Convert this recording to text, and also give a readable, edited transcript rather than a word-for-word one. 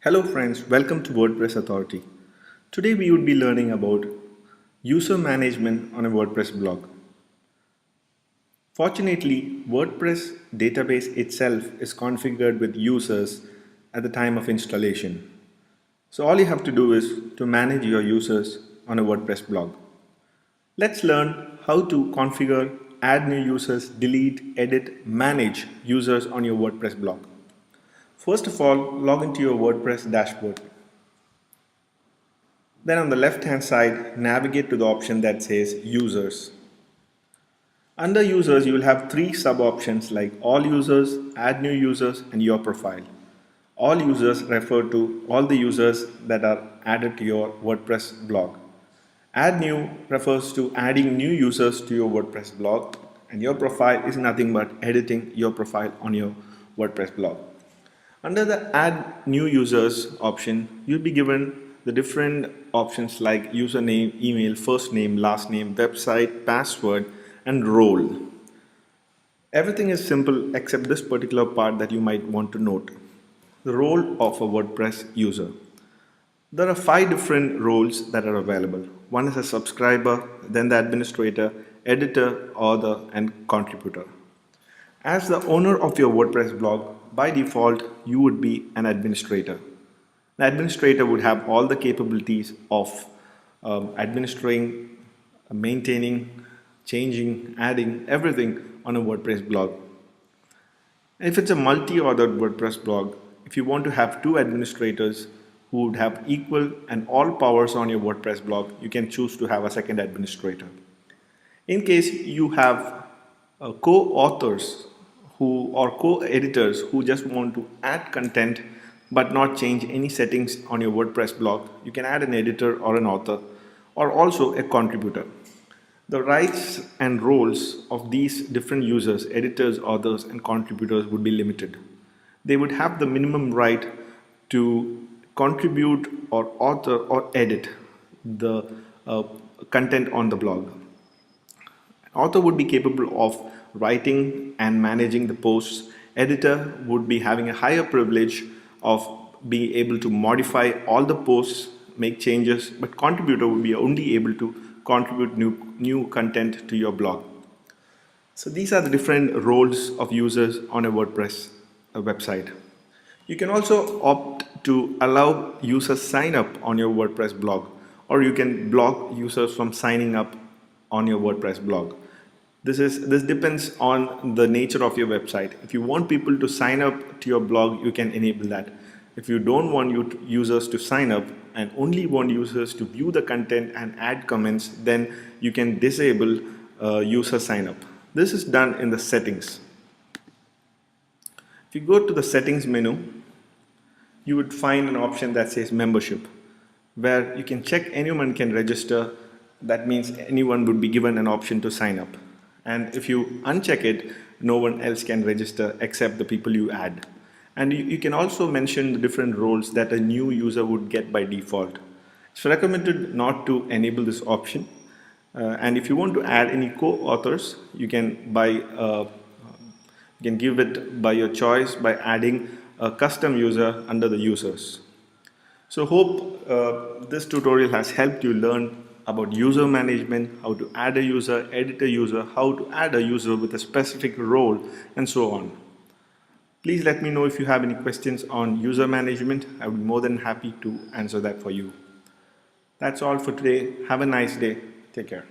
Hello friends, welcome to WordPress Authority. Today we would be learning about user management on a WordPress blog. Fortunately, WordPress database itself is configured with users at the time of installation. So all you have to do is to manage your users on a WordPress blog. Let's learn how to configure, add new users, delete, edit, manage users on your WordPress blog. First of all, log into your WordPress dashboard. Then on the left hand side, navigate to the option that says Users. Under Users, you will have three sub options like All Users, Add New Users, and Your Profile. All users refer to all the users that are added to your WordPress blog. Add New refers to adding new users to your WordPress blog, and Your Profile is nothing but editing your profile on your WordPress blog. Under the Add New Users option, you'll be given the different options like username, email, first name, last name, website, password, and role. Everything is simple except this particular part that you might want to note. The role of a WordPress user. There are 5 different roles that are available. One is a subscriber, then the administrator, editor, author, and contributor. As the owner of your WordPress blog, by default, you would be an administrator. The administrator would have all the capabilities of administering, maintaining, changing, adding everything on a WordPress blog. If it's a multi-authored WordPress blog, if you want to have 2 administrators who would have equal and all powers on your WordPress blog, you can choose to have a second administrator. In case you have co-authors or co-editors who just want to add content but not change any settings on your WordPress blog, you can add an editor or an author or also a contributor. The rights and roles of these different users, editors, authors, and contributors would be limited. They would have the minimum right to contribute or author or edit the content on the blog. An author would be capable of writing and managing the posts. Editor would be having a higher privilege of being able to modify all the posts, make changes, but contributor would be only able to contribute new content to your blog. So these are the different roles of users on a WordPress website. You can also opt to allow users sign up on your WordPress blog, or you can block users from signing up on your WordPress blog. This depends on the nature of your website. If you want people to sign up to your blog, you can enable that. If you don't want users to sign up and only want users to view the content and add comments, then you can disable user sign up. This is done in the settings. If you go to the settings menu, you would find an option that says membership, where you can check anyone can register. That means anyone would be given an option to sign up. And if you uncheck it, no one else can register except the people you add. And you can also mention the different roles that a new user would get by default. It's recommended not to enable this option. And if you want to add any co-authors, you can give it by your choice by adding a custom user under the users. So hope this tutorial has helped you learn about user management, how to add a user, edit a user, how to add a user with a specific role, and so on. Please let me know if you have any questions on user management. I would be more than happy to answer that for you. That's all for today. Have a nice day. Take care.